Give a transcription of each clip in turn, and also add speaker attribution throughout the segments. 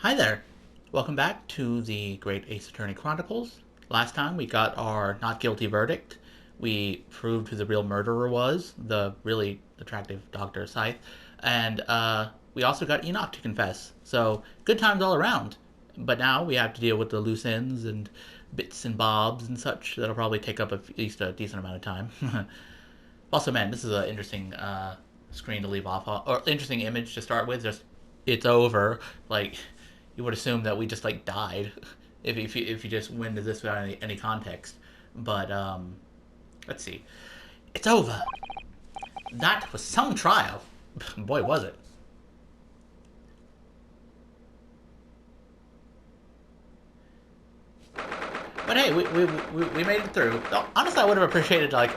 Speaker 1: Hi there! Welcome back to the Great Ace Attorney Chronicles. Last time we got our not guilty verdict. We proved who the real murderer was, the really attractive Dr. Scythe, and we also got Enoch to confess. So, good times all around. But now we have to deal with the loose ends and bits and bobs and such. That'll probably take up at least a decent amount of time. Also, man, this is an interesting screen to leave off, or interesting image to start with. Just, it's over. Like, you would assume that we just like died if you just went into this without any context. But let's see, it's over. That was some trial. Boy, was it. But hey, we made it through. Honestly, I would have appreciated, like,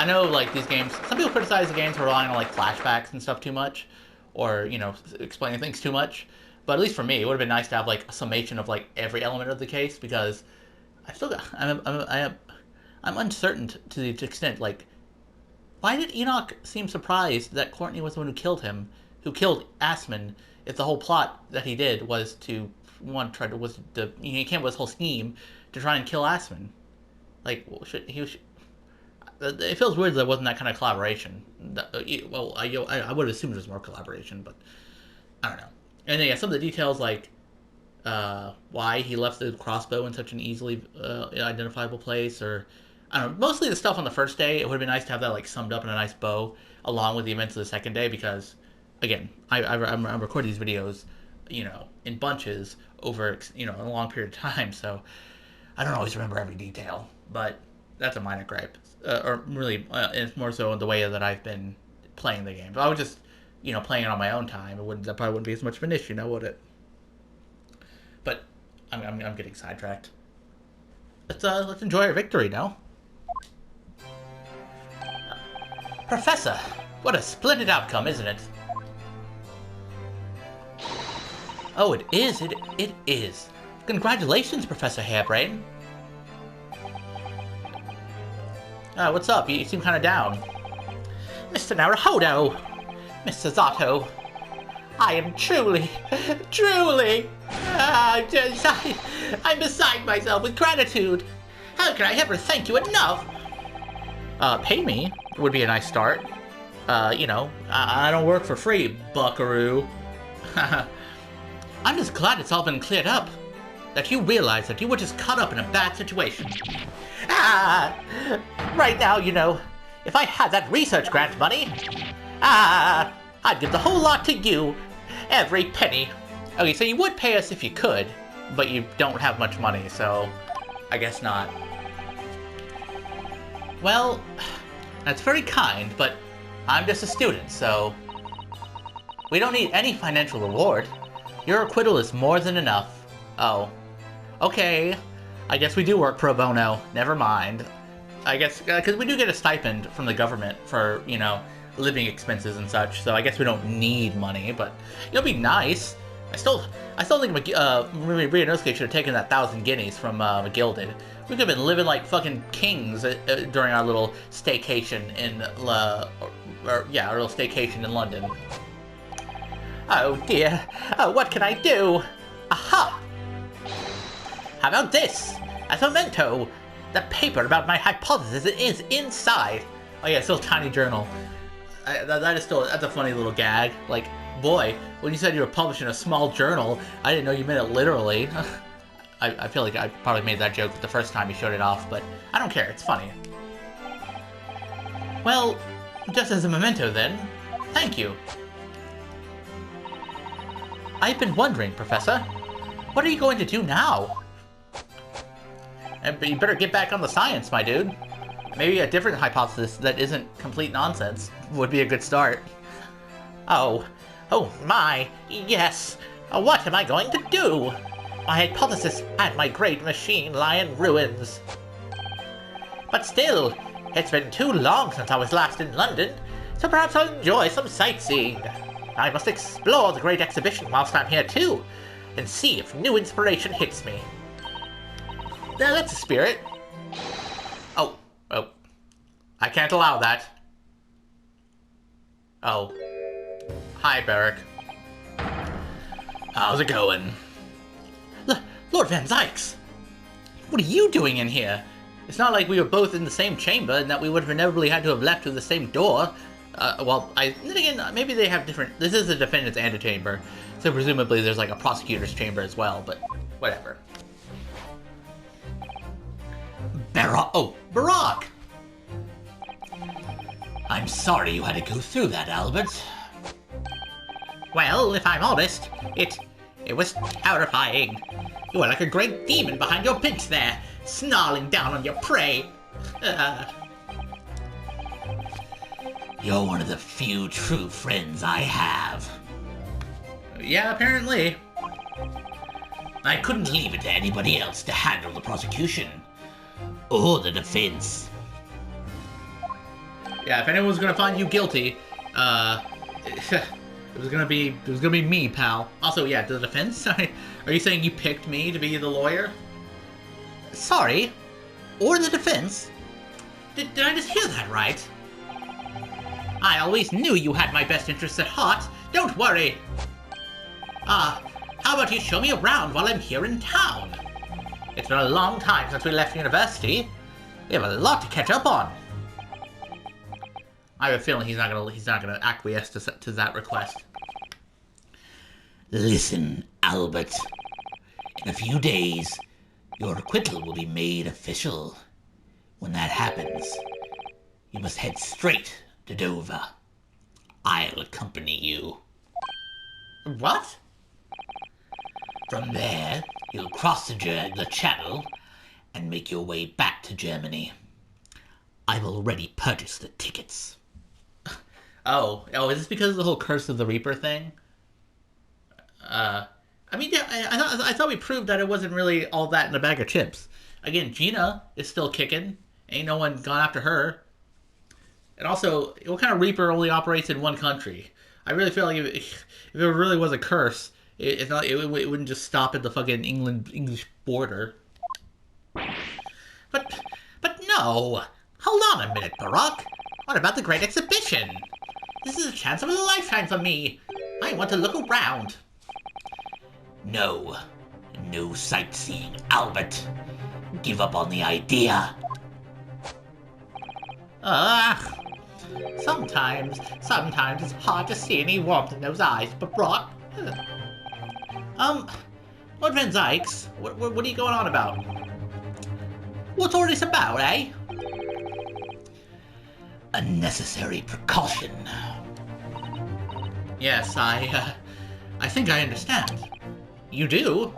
Speaker 1: I know, like, these games, some people criticize the games for relying on, like, flashbacks and stuff too much, or, you know, explaining things too much. But at least for me, it would have been nice to have, like, a summation of, like, every element of the case, because I still got, I'm uncertain to the extent, like, why did Enoch seem surprised that Courtney was the one who killed him, who killed Asman, if the whole plot that he did was to, he came up with this whole scheme to try and kill Asman? Like, it feels weird that there wasn't that kind of collaboration. Well, I would assume there's more collaboration, but I don't know. And yeah, some of the details, like why he left the crossbow in such an easily identifiable place, or I don't know. Mostly the stuff on the first day, it would have been nice to have that like summed up in a nice bow, along with the events of the second day, because again, I'm recording these videos, you know, in bunches over a long period of time, so I don't always remember every detail, but that's a minor gripe, or really, it's more so in the way that I've been playing the game. If I was just, playing it on my own time, that probably wouldn't be as much of an issue, now would it? But I'm getting sidetracked. Let's enjoy our victory now. Professor, what a splendid outcome, isn't it? Oh, it is. It is. Congratulations, Professor Hairbrain. What's up? You seem kind of down. Mr. Naruhodo! Mr. Zato! I am truly, I'm beside myself with gratitude! How can I ever thank you enough? Pay me would be a nice start. I don't work for free, buckaroo. I'm just glad it's all been cleared up. That you realize that you were just caught up in a bad situation. Right now, if I had that research grant money, I'd give the whole lot to you. Every penny. Okay, so you would pay us if you could, but you don't have much money, so I guess not. Well, that's very kind, but I'm just a student, so we don't need any financial reward. Your acquittal is more than enough. Oh. Okay. I guess we do work pro bono. Never mind. I guess, because we do get a stipend from the government for, living expenses and such, so I guess we don't need money, but it'll be nice. I still think Rionosuke should have taken that 1,000 guineas from Gilded. We could have been living like fucking kings during our little staycation in, our little staycation in London. Oh dear, what can I do? Aha! How about this? As a memento, the paper about my hypothesis is inside. Oh yeah, still a tiny journal. That's a funny little gag. Like, boy, when you said you were publishing a small journal, I didn't know you meant it literally. I feel like I probably made that joke the first time you showed it off, but I don't care, it's funny. Well, just as a memento then, thank you. I've been wondering, Professor, what are you going to do now? You better get back on the science, my dude. Maybe a different hypothesis that isn't complete nonsense would be a good start. Oh my, yes. What am I going to do? My hypothesis and my great machine lie in ruins. But still, it's been too long since I was last in London, so perhaps I'll enjoy some sightseeing. I must explore the great exhibition whilst I'm here too, and see if new inspiration hits me. Yeah, that's a spirit. Oh. I can't allow that. Oh. Hi, Barrick. How's it going? Lord Van Zykes! What are you doing in here? It's not like we were both in the same chamber and that we would have inevitably had to have left through the same door. Then again, maybe they have different... This is the defendant's antechamber, so presumably there's like a prosecutor's chamber as well, but whatever. Barack! I'm sorry you had to go through that, Albert. Well, if I'm honest, it was terrifying. You were like a great demon behind your bench there, snarling down on your prey. You're one of the few true friends I have. Yeah, apparently. I couldn't leave it to anybody else to handle the prosecution. Or the defense. Yeah, if anyone was gonna find you guilty, it was gonna be me, pal. Also, yeah, the defense? Are you saying you picked me to be the lawyer? Sorry? Or the defense? Did I just hear that right? I always knew you had my best interests at heart. Don't worry. How about you show me around while I'm here in town? It's been a long time since we left university. We have a lot to catch up on. I have a feeling he's not gonna acquiesce to that request. Listen, Albert. In a few days, your acquittal will be made official. When that happens, you must head straight to Dover. I'll accompany you. What? From there, you'll cross the channel and make your way back to Germany. I've already purchased the tickets. Oh, is this because of the whole Curse of the Reaper thing? I mean, yeah, I thought we proved that it wasn't really all that in a bag of chips. Again, Gina is still kicking. Ain't no one gone after her. And also, what kind of Reaper only operates in one country? I really feel like if it really was a curse, it wouldn't just stop at the fucking English border. But no! Hold on a minute, Barack. What about the Great Exhibition? This is a chance of a lifetime for me. I want to look around. No sightseeing, Albert. Give up on the idea. Sometimes it's hard to see any warmth in those eyes, but Brock. Lord Van Zykes, what are you going on about? What's all this about, eh? A necessary precaution. Yes, I think I understand. You do?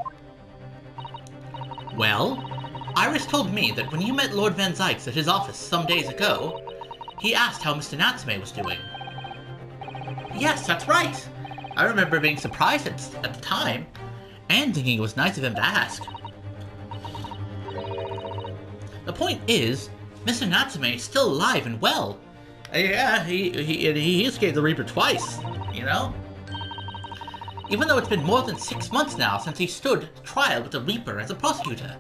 Speaker 1: Well, Iris told me that when you met Lord Van Zykes at his office some days ago, he asked how Mr. Natsume was doing. Yes, that's right. I remember being surprised at the time, and thinking it was nice of him to ask. The point is, Mr. Natsume is still alive and well. Yeah, he escaped the Reaper twice, you know? Even though it's been more than 6 months now since he stood trial with the Reaper as a prosecutor.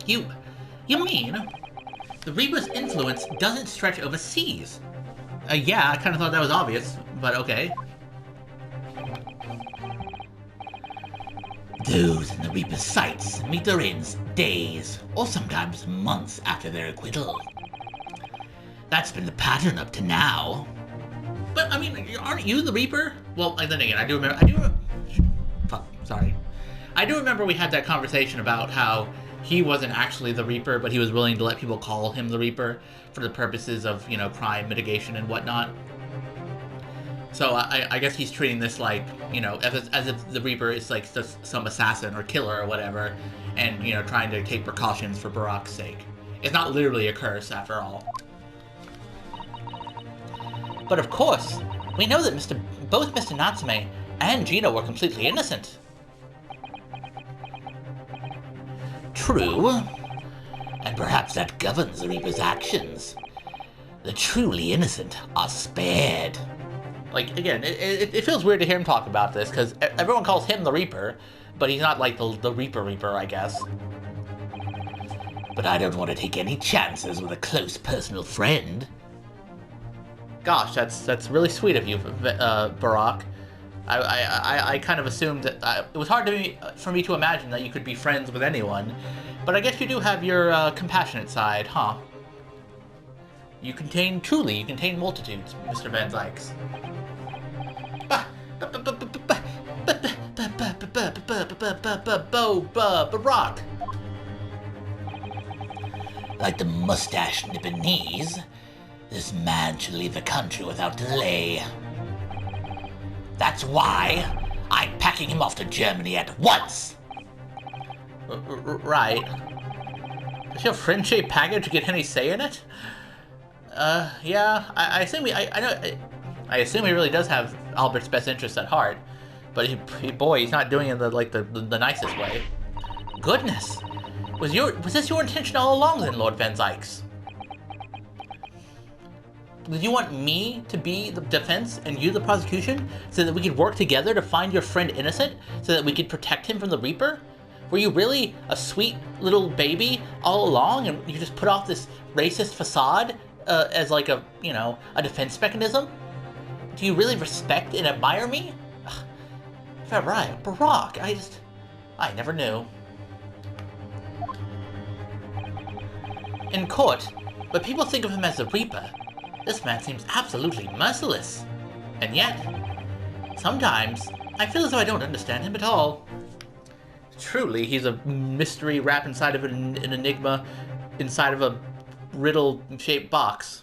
Speaker 1: You mean the Reaper's influence doesn't stretch overseas? Yeah, I kind of thought that was obvious, but okay. Those in the Reaper's sights meet their ends days, or sometimes months after their acquittal. That's been the pattern up to now. But, I mean, aren't you the Reaper? Well, then again, I do remember we had that conversation about how he wasn't actually the Reaper, but he was willing to let people call him the Reaper for the purposes of, you know, crime mitigation and whatnot. So I guess he's treating this like, you know, as if the Reaper is like some assassin or killer or whatever, and, you know, trying to take precautions for Barack's sake. It's not literally a curse, after all. But of course, we know that both Mr. Natsume and Gina were completely innocent. True, and perhaps that governs the Reaper's actions. The truly innocent are spared. Like, again, it feels weird to hear him talk about this, because everyone calls him the Reaper, but he's not like the Reaper, I guess. But I don't want to take any chances with a close personal friend. Gosh, that's really sweet of you, Barack. I kind of assumed that it was hard for me to imagine that you could be friends with anyone, but I guess you do have your compassionate side, huh? You contain multitudes, Mr. Van Zykes. Barack. Like the mustache Nipponese, this man should leave the country without delay. That's why I'm packing him off to Germany at once. Right. Does your friendship package get any say in it? Yeah. I assume I assume he really does have Albert's best interests at heart, but he's not doing it in the nicest way. Goodness, was this your intention all along, then, Lord Van Zykes? Did you want me to be the defense and you the prosecution, so that we could work together to find your friend innocent, so that we could protect him from the Reaper? Were you really a sweet little baby all along, and you just put off this racist facade as like a defense mechanism? Do you really respect and admire me? Right, Barack, I never knew. In court, but people think of him as the Reaper. This man seems absolutely merciless. And yet, sometimes, I feel as though I don't understand him at all. Truly, he's a mystery wrapped inside of an enigma, inside of a riddle-shaped box.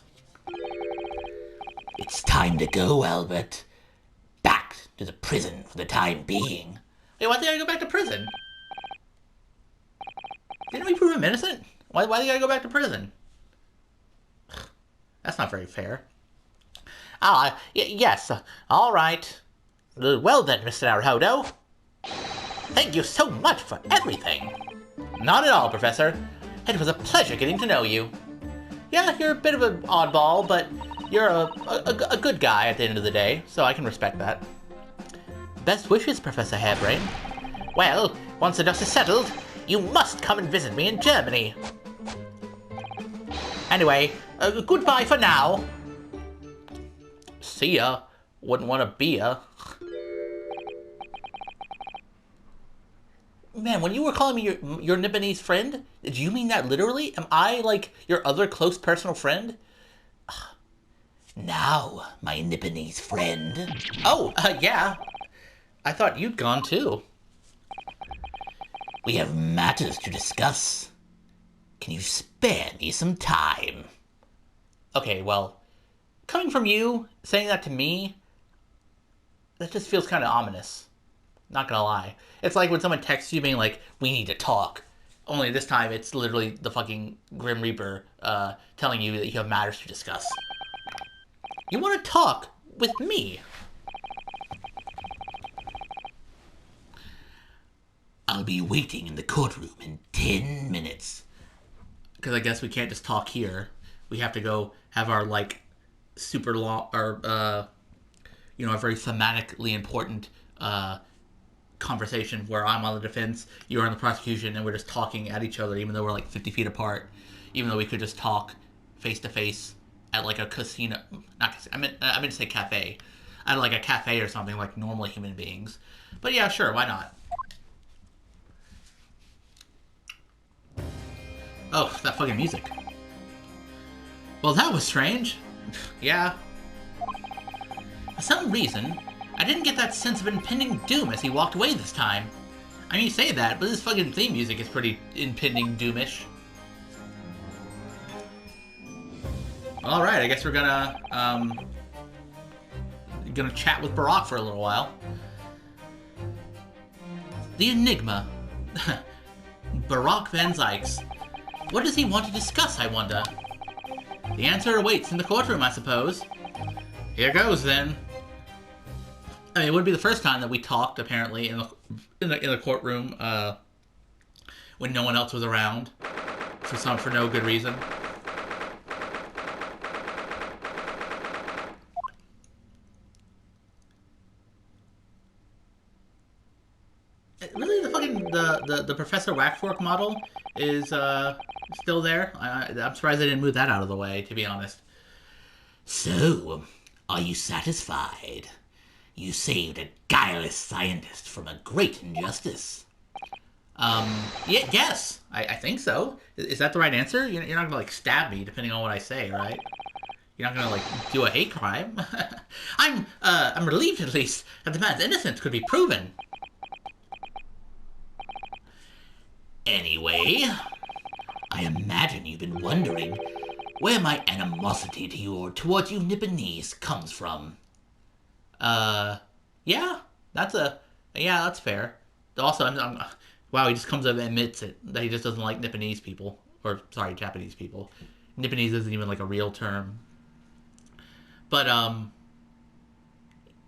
Speaker 1: It's time to go, Albert. Back to the prison for the time being. Hey, why do I go back to prison? Didn't we prove him innocent? Why do you gotta go back to prison? That's not very fair. Yes. All right. Well then, Mr. Naruhodo. Thank you so much for everything. Not at all, Professor. It was a pleasure getting to know you. Yeah, you're a bit of an oddball, but you're a good guy at the end of the day, so I can respect that. Best wishes, Professor Hairbrain. Well, once the dust is settled, you must come and visit me in Germany. Anyway, goodbye for now. See ya. Wouldn't want to be ya. Man, when you were calling me your Nipponese friend, did you mean that literally? Am I, like, your other close personal friend? Now, my Nipponese friend. Oh, yeah. I thought you'd gone too. We have matters to discuss. Can you spare me some time? Okay, well, coming from you, saying that to me, that just feels kind of ominous. Not gonna lie. It's like when someone texts you being like, we need to talk. Only this time it's literally the fucking Grim Reaper telling you that you have matters to discuss. You want to talk with me? I'll be waiting in the courtroom in 10 minutes. Because I guess we can't just talk here. We have to go have our, like, super long, or, a very thematically important, conversation where I'm on the defense, you're on the prosecution, and we're just talking at each other, even though we're, like, 50 feet apart. Even though we could just talk face to face at, like, a casino. I meant to say cafe. At, like, a cafe or something, like normal human beings. But yeah, sure, why not? Oh, that fucking music. Well, that was strange. Yeah. For some reason, I didn't get that sense of impending doom as he walked away this time. I mean, you say that, but this fucking theme music is pretty impending doomish. Alright, I guess we're gonna chat with Barack for a little while. The Enigma. Barack Van Zykes. What does he want to discuss, I wonder? The answer awaits in the courtroom, I suppose. Here goes, then. I mean, it would be the first time that we talked, apparently, in the courtroom, when no one else was around, for no good reason. Really, the Professor Waxwork model is still there. I'm surprised they didn't move that out of the way, to be honest. So, are you satisfied?
Speaker 2: You saved a guileless scientist from a great injustice.
Speaker 1: Yeah, yes, I think so. Is that the right answer? You're not gonna like stab me depending on what I say, right? You're not gonna like do a hate crime. I'm relieved at least that the man's innocence could be proven.
Speaker 2: Anyway, I imagine you've been wondering where my animosity to you or towards you Nipponese comes from.
Speaker 1: Yeah, that's fair. Also, wow, he just comes up and admits it that he just doesn't like Nipponese people, or sorry, Japanese people. Nipponese isn't even like a real term. But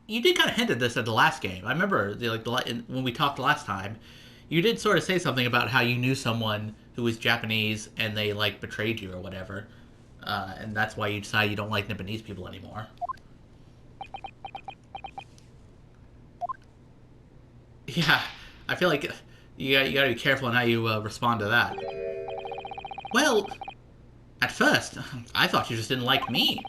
Speaker 1: you did kind of hint at this at the last game. I remember when we talked last time, you did sort of say something about how you knew someone who was Japanese and they like betrayed you or whatever, and that's why you decided you don't like Nipponese people anymore. Yeah, I feel like you gotta be careful on how you respond to that. Well, at first, I thought you just didn't like me.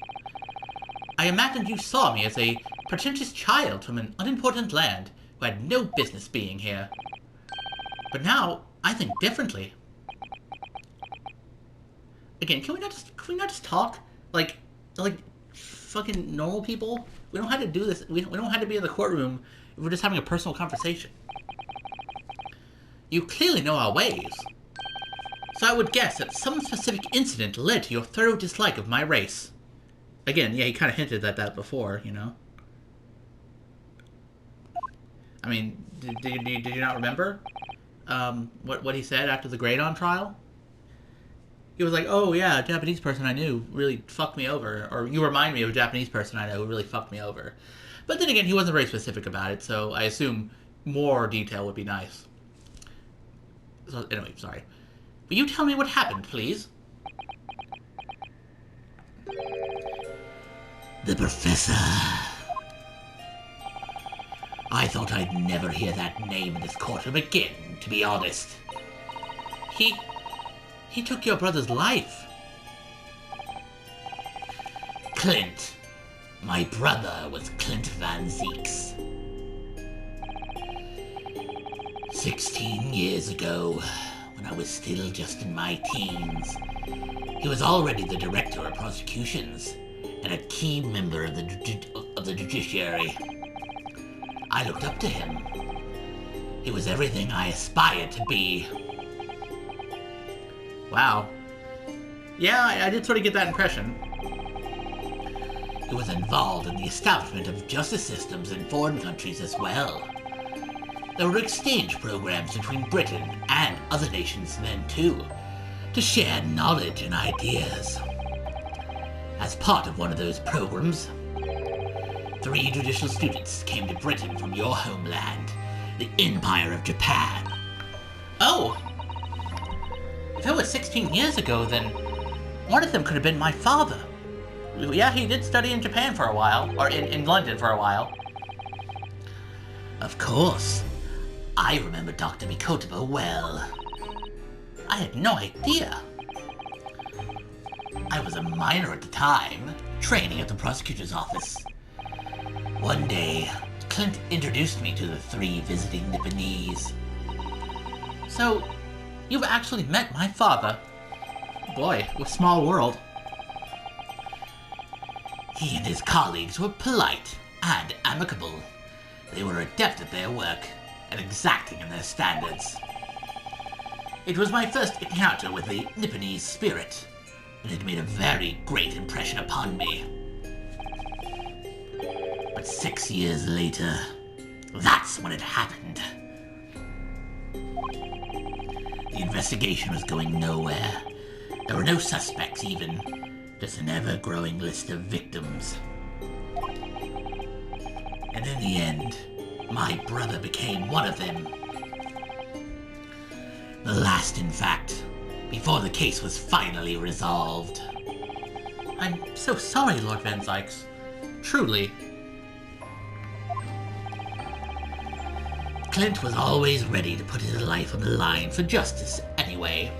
Speaker 1: I imagined you saw me as a pretentious child from an unimportant land who had no business being here. But now, I think differently. Again, can we not just talk like fucking normal people? We don't have to do this. We don't have to be in the courtroom if we're just having a personal conversation. You clearly know our ways. So I would guess that some specific incident led to your thorough dislike of my race. Again, yeah, he kind of hinted at that before, you know? I mean, did you not remember what he said after the Gradon trial? He was like, oh yeah, a Japanese person I knew really fucked me over. Or you remind me of a Japanese person I know who really fucked me over. But then again, he wasn't very specific about it, so I assume more detail would be nice. So, anyway, sorry. Will you tell me what happened, please?
Speaker 2: The Professor. I thought I'd never hear that name in this courtroom again, to be honest.
Speaker 1: He took your brother's life.
Speaker 2: Clint. My brother was Clint Van Zeeks. 16 years ago, when I was still just in my teens, he was already the director of prosecutions and a key member of the judiciary. I looked up to him. He was everything I aspired to be.
Speaker 1: Wow. Yeah, I did sort of get that impression.
Speaker 2: He was involved in the establishment of justice systems in foreign countries as well. There were exchange programs between Britain and other nations then too, to share knowledge and ideas. As part of one of those programs, 3 judicial students came to Britain from your homeland, the Empire of Japan.
Speaker 1: Oh! If it was 16 years ago, then one of them could have been my father. Yeah, he did study in Japan for a while, or in London for a while.
Speaker 2: Of course. I remember Dr. Mikotoba well.
Speaker 1: I had no idea.
Speaker 2: I was a minor at the time, training at the prosecutor's office. One day, Clint introduced me to the 3 visiting Nipponese.
Speaker 1: So, you've actually met my father. Boy, what a small world.
Speaker 2: He and his colleagues were polite and amicable. They were adept at their work and exacting in their standards. It was my first encounter with the Nipponese spirit, and it made a very great impression upon me. But 6 years later, that's when it happened. The investigation was going nowhere. There were no suspects even, just an ever-growing list of victims. And in the end, my brother became one of them. The last, in fact, before the case was finally resolved.
Speaker 1: I'm so sorry, Lord Van Zykes. Truly.
Speaker 2: Clint was always ready to put his life on the line for justice anyway.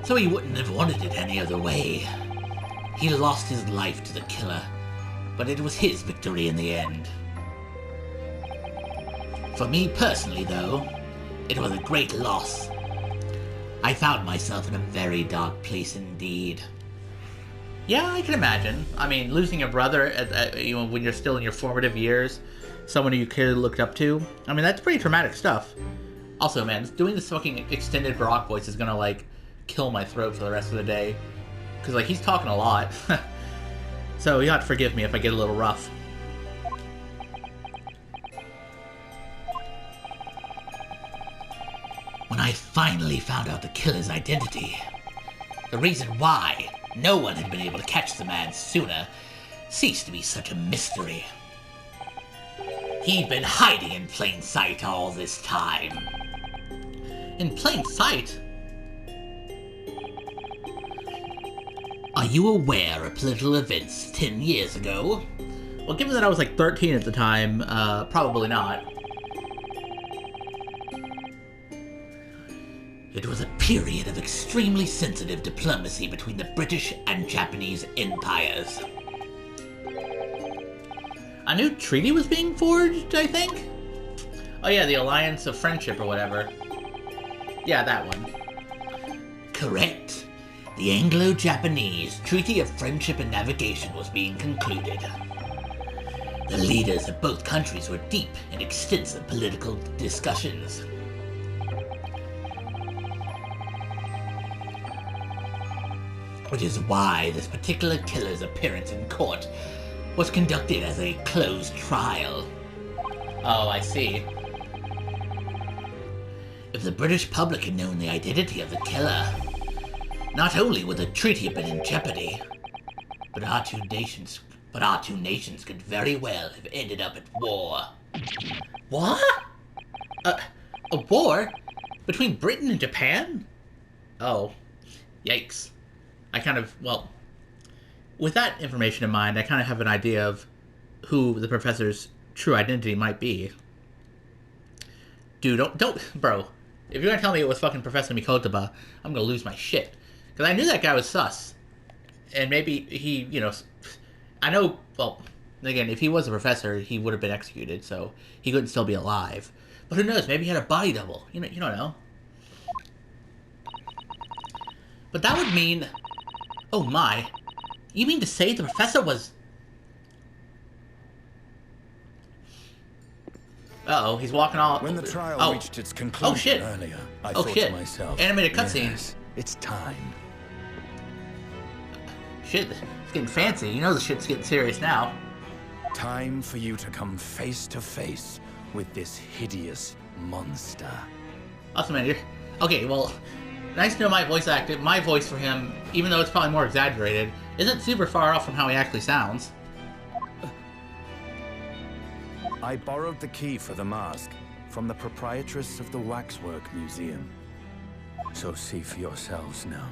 Speaker 2: So he wouldn't have wanted it any other way. He lost his life to the killer, but it was his victory in the end. For me personally, though, it was a great loss. I found myself in a very dark place indeed.
Speaker 1: Yeah, I can imagine. I mean, losing a brother when you're still in your formative years, someone who you clearly looked up to, I mean, that's pretty traumatic stuff. Also, man, doing this fucking extended Brock voice is gonna, like, kill my throat for the rest of the day. Because, like, he's talking a lot. So you have to forgive me if I get a little rough.
Speaker 2: When I finally found out the killer's identity, the reason why no one had been able to catch the man sooner ceased to be such a mystery. He'd been hiding in plain sight all this time.
Speaker 1: In plain sight?
Speaker 2: Are you aware of political events 10 years ago?
Speaker 1: Well, given that I was like 13 at the time, probably not.
Speaker 2: It was a period of extremely sensitive diplomacy between the British and Japanese empires.
Speaker 1: A new treaty was being forged, I think? Oh yeah, the Alliance of Friendship or whatever. Yeah, that one.
Speaker 2: Correct. The Anglo-Japanese Treaty of Friendship and Navigation was being concluded. The leaders of both countries were deep in extensive political discussions. Which is why this particular killer's appearance in court was conducted as a closed trial.
Speaker 1: Oh, I see.
Speaker 2: If the British public had known the identity of the killer, not only would the treaty have been in jeopardy, but our two nations could very well have ended up at war.
Speaker 1: What? A war? Between Britain and Japan? Oh, yikes. Well, with that information in mind, I kind of have an idea of who the professor's true identity might be. Dude, don't, bro. If you're gonna tell me it was fucking Professor Mikotoba, I'm gonna lose my shit. Because I knew that guy was sus. And maybe he, I know, well, again, if he was a professor, he would have been executed, so he couldn't still be alive. But who knows, maybe he had a body double. You don't know. But that would mean... Oh my. You mean to say the professor was... Uh-oh, he's walking all...
Speaker 3: When the trial reached its conclusion earlier, I thought to myself...
Speaker 1: Animated cutscene.
Speaker 3: Yes, it's time.
Speaker 1: Shit, it's getting fancy. You know the shit's getting serious now.
Speaker 3: Time for you to come face to face with this hideous monster.
Speaker 1: Awesome, man. Okay, well, nice to know my voice for him, even though it's probably more exaggerated, isn't super far off from how he actually sounds.
Speaker 3: I borrowed the key for the mask from the proprietress of the Waxwork Museum. So see for yourselves now.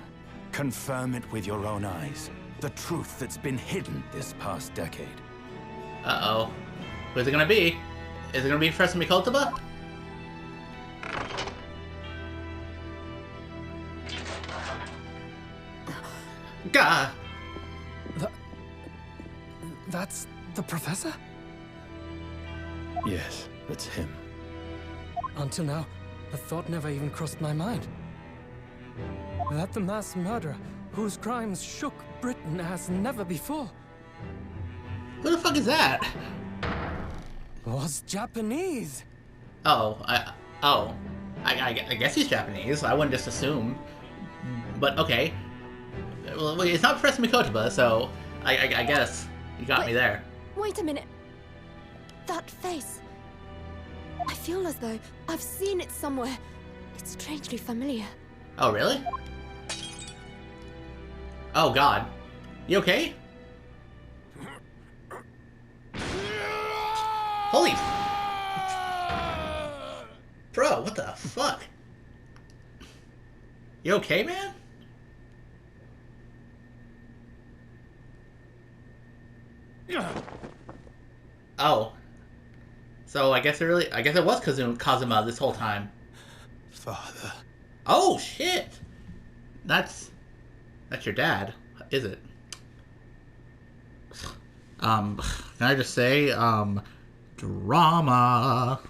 Speaker 3: Confirm it with your own eyes. The truth that's been hidden this past decade.
Speaker 1: Uh-oh. Who's it gonna be? Is it gonna be Professor Mikotoba? Gah!
Speaker 4: That's the professor?
Speaker 3: Yes, that's him.
Speaker 4: Until now, the thought never even crossed my mind. That the mass murderer, whose crimes shook Britain as never before,
Speaker 1: Who the fuck is that?
Speaker 4: was Japanese.
Speaker 1: I guess he's Japanese. I wouldn't just assume. But okay. Well, it's not Professor Mikotoba, so I guess you got me there.
Speaker 5: Wait a minute. That face. I feel as though I've seen it somewhere. It's strangely familiar.
Speaker 1: Oh, really? Oh, God. You okay? Holy... Bro, what the fuck? You okay, man? Oh. So I guess it was Kazuma this whole time.
Speaker 3: Father.
Speaker 1: Oh, shit! That's your dad, is it? Can I just say, drama.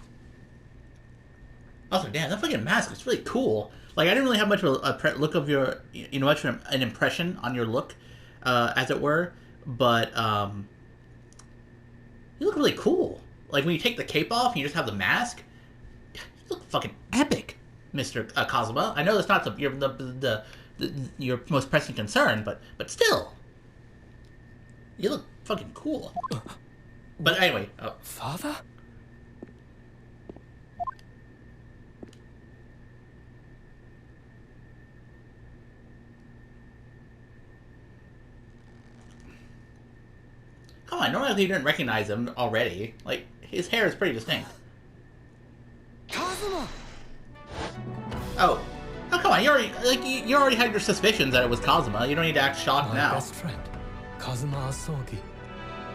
Speaker 1: Also, damn, that fucking mask is really cool. Like, I didn't really have much of a look of your, much of an impression on your look, as it were. But, you look really cool. Like, when you take the cape off and you just have the mask, you look fucking epic, Mr. Kazuma. I know that's not your most pressing concern, but still. You look fucking cool. But anyway.
Speaker 4: Father?
Speaker 1: Come on, normally you didn't recognize him already. Like, his hair is pretty distinct.
Speaker 4: Kazuma!
Speaker 1: Oh, come on, you already had your suspicions that it was Kazuma. You don't need to act shocked
Speaker 4: My
Speaker 1: now.
Speaker 4: best friend, Kazuma Asogi.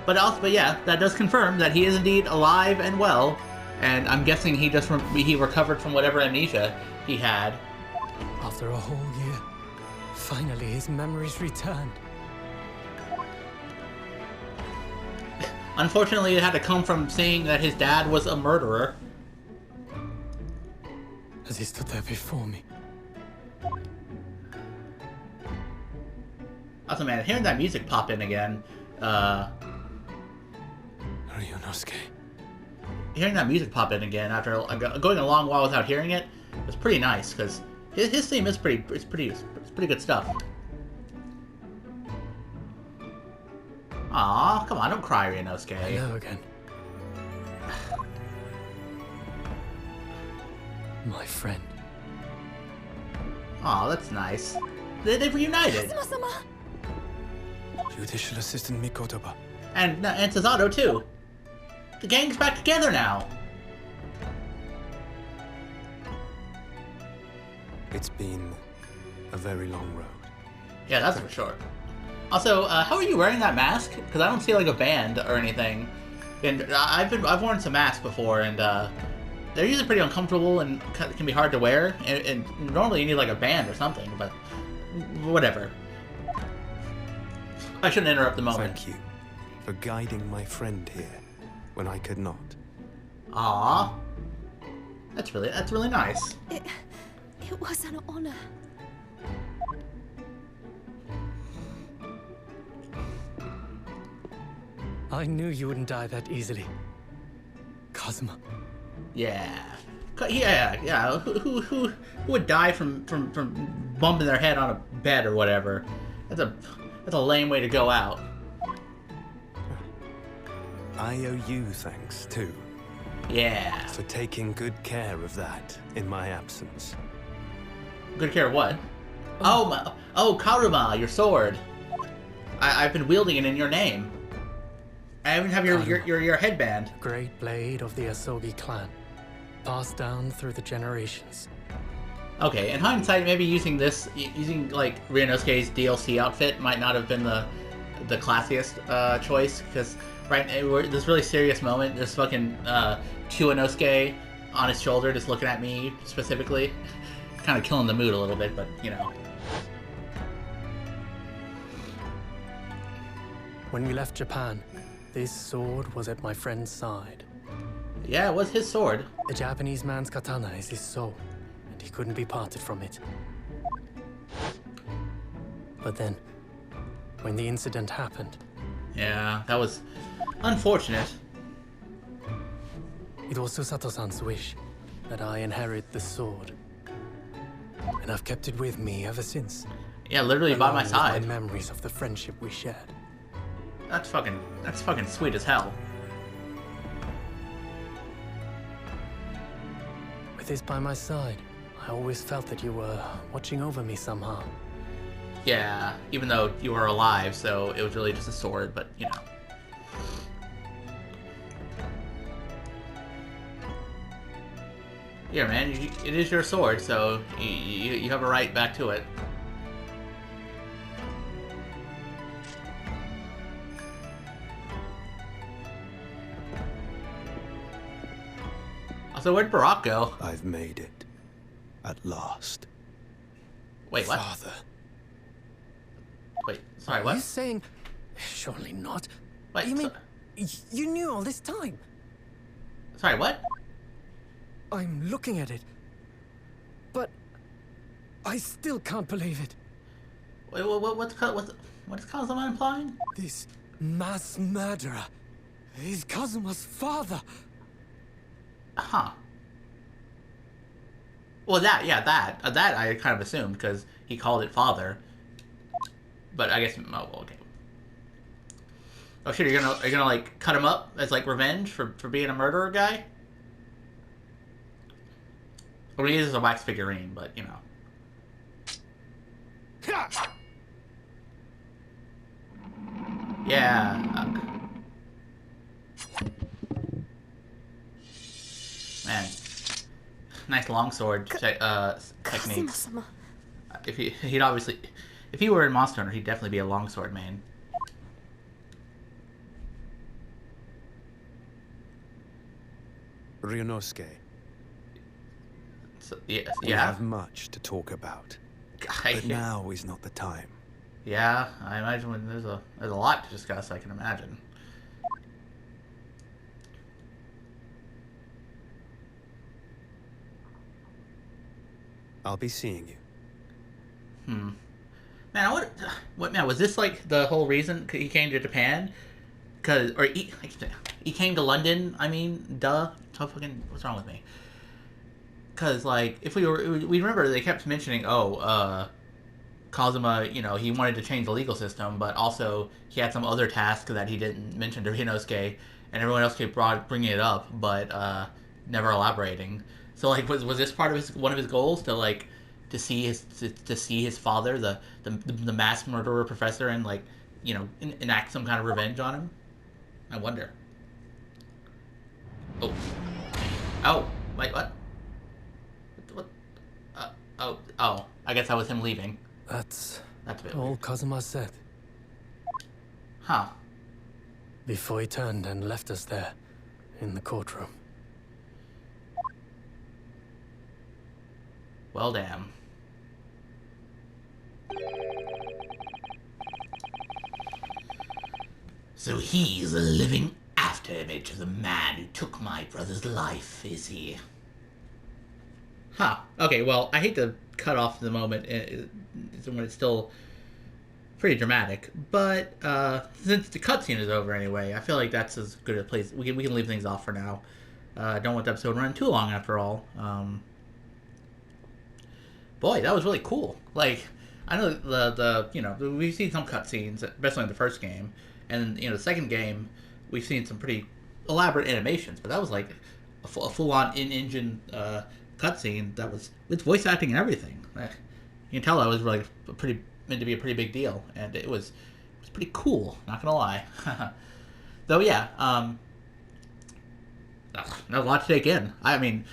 Speaker 1: But yeah, that does confirm that he is indeed alive and well, and I'm guessing he recovered from whatever amnesia he had.
Speaker 4: After a whole year, finally his memories returned.
Speaker 1: Unfortunately, it had to come from seeing that his dad was a murderer.
Speaker 4: As he stood there before me.
Speaker 1: Also, man, hearing that music pop in again,
Speaker 4: Ryunosuke.
Speaker 1: hearing that music pop in again after going a long while without hearing it was pretty nice, because his theme is pretty good stuff. Aw, come on, don't cry, Ryunosuke.
Speaker 4: Hello again. My friend.
Speaker 1: Aw, that's nice. They've reunited.
Speaker 5: Kazuma-sama!
Speaker 3: Judicial Assistant Mikotoba.
Speaker 1: And Susato, too. The gang's back together now.
Speaker 3: It's been a very long road.
Speaker 1: Yeah, that's for sure. Also, how are you wearing that mask? Because I don't see like a band or anything. And I've worn some masks before, and they're usually pretty uncomfortable and can be hard to wear. And normally you need like a band or something, but whatever. I shouldn't interrupt the moment.
Speaker 3: Thank you for guiding my friend here when I could not.
Speaker 1: Aw, that's really nice.
Speaker 5: It was an honor.
Speaker 4: I knew you wouldn't die that easily. Kazuma.
Speaker 1: Yeah. Yeah. Who would die from bumping their head on a bed or whatever? That's a lame way to go out.
Speaker 3: I owe you thanks, too,
Speaker 1: Yeah.
Speaker 3: for taking good care of that in my absence.
Speaker 1: Good care of what? Oh, Karuma, your sword. I've been wielding it in your name. I even have your headband.
Speaker 4: Great blade of the Asogi clan. Passed down through the generations.
Speaker 1: Okay, in hindsight, maybe using like Ryunosuke's DLC outfit might not have been the classiest choice, because this really serious moment, there's fucking Chiwanosuke on his shoulder just looking at me specifically, kind of killing the mood a little bit, but you know.
Speaker 4: When we left Japan, this sword was at my friend's side.
Speaker 1: Yeah, it was his sword.
Speaker 4: The Japanese man's katana is his soul, and he couldn't be parted from it. But then, when the incident happened...
Speaker 1: Yeah, that was unfortunate.
Speaker 4: It was Susato-san's wish that I inherit the sword. And I've kept it with me ever since.
Speaker 1: Yeah, literally by
Speaker 4: along
Speaker 1: my
Speaker 4: with
Speaker 1: side.
Speaker 4: My memories of the friendship we shared.
Speaker 1: That's fucking sweet as hell.
Speaker 4: With this by my side, I always felt that you were watching over me somehow.
Speaker 1: Yeah, even though you were alive, so it was really just a sword, but you know. Yeah, man, it is your sword, so you have a right back to it. So where'd Barack go?
Speaker 3: I've made it. At last.
Speaker 1: Wait, what?
Speaker 4: Father.
Speaker 1: Wait, sorry,
Speaker 4: Are you
Speaker 1: what?
Speaker 4: saying... Surely not.
Speaker 1: Wait,
Speaker 4: You mean you knew all this time?
Speaker 1: sorry, what?
Speaker 4: I'm looking at it, but I still can't believe it.
Speaker 1: Wait, what is Kazuma implying?
Speaker 4: This mass murderer is Kazuma's father.
Speaker 1: Huh. Well, that I kind of assumed because he called it father. But I guess, oh, okay. Oh shit, are you gonna like cut him up as like revenge for being a murderer guy? Well, he is a wax figurine, but you know. Yeah. Man, nice longsword techniques.
Speaker 5: Kazuma-sama.
Speaker 1: He'd obviously, if he were in Monster Hunter, he'd definitely be a longsword man.
Speaker 3: Ryunosuke,
Speaker 1: So, yeah,
Speaker 3: we have much to talk about. But now is not the time.
Speaker 1: Yeah, I imagine when there's a lot to discuss. I can imagine.
Speaker 3: I'll be seeing you.
Speaker 1: Man, what man was this like the whole reason he came to Japan? He came to London. I mean, duh. So fucking what's wrong with me? Because like if we remember they kept mentioning Kazuma, you know, he wanted to change the legal system, but also he had some other task that he didn't mention to Ryunosuke, and everyone else kept bringing it up, but never elaborating. So like, was this part of one of his goals to see his father, the mass murderer professor, and like, you know, enact some kind of revenge on him? I wonder. Oh, wait, what? What? Oh, I guess that was him leaving.
Speaker 4: That's
Speaker 1: a bit
Speaker 4: all
Speaker 1: weird.
Speaker 4: Kazuma said.
Speaker 1: Huh.
Speaker 4: Before he turned and left us there, in the courtroom.
Speaker 1: Well, damn.
Speaker 2: So he's a living afterimage of the man who took my brother's life, is he?
Speaker 1: Huh. Okay, well, I hate to cut off the moment when it's still pretty dramatic, but since the cutscene is over anyway, I feel like that's as good a place. We can leave things off for now. Don't want the episode to run too long after all. Boy, that was really cool. Like, I know the you know, we've seen some cutscenes, especially in the first game, and you know, the second game, we've seen some pretty elaborate animations, but that was like a full-on in-engine cutscene that was with voice acting and everything. You can tell that was like meant to be a pretty big deal, and it was pretty cool. Not gonna lie. Though, yeah, there's a lot to take in. I mean,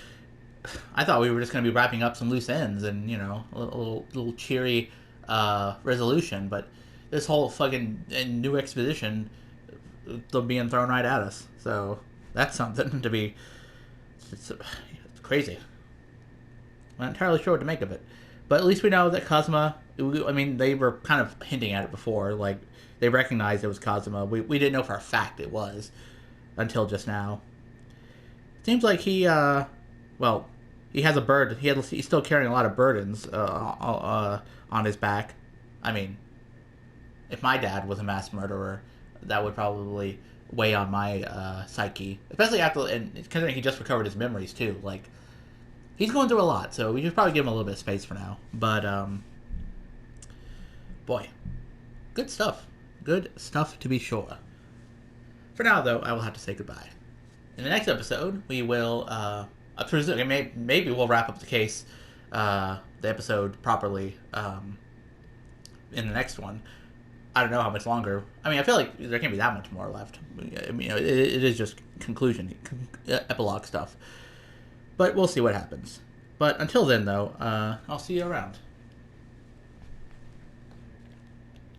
Speaker 1: I thought we were just gonna be wrapping up some loose ends and, you know, a little cheery resolution, but this whole fucking new exposition being thrown right at us. So that's something to be. It's crazy. I'm not entirely sure what to make of it, but at least we know that Kazuma. I mean, they were kind of hinting at it before. Like, they recognized it was Kazuma. We didn't know for a fact it was until just now. It seems like he he has a bird. He's still carrying a lot of burdens on his back. I mean, if my dad was a mass murderer, that would probably weigh on my psyche, especially and considering he just recovered his memories too. Like, he's going through a lot, so we should probably give him a little bit of space for now. But boy, good stuff. Good stuff to be sure. For now, though, I will have to say goodbye. In the next episode, we will. I presume maybe we'll wrap up the case, the episode properly. In the next one, I don't know how much longer. I mean, I feel like there can't be that much more left. I mean, it is just conclusion, epilogue stuff. But we'll see what happens. But until then, though, I'll see you around.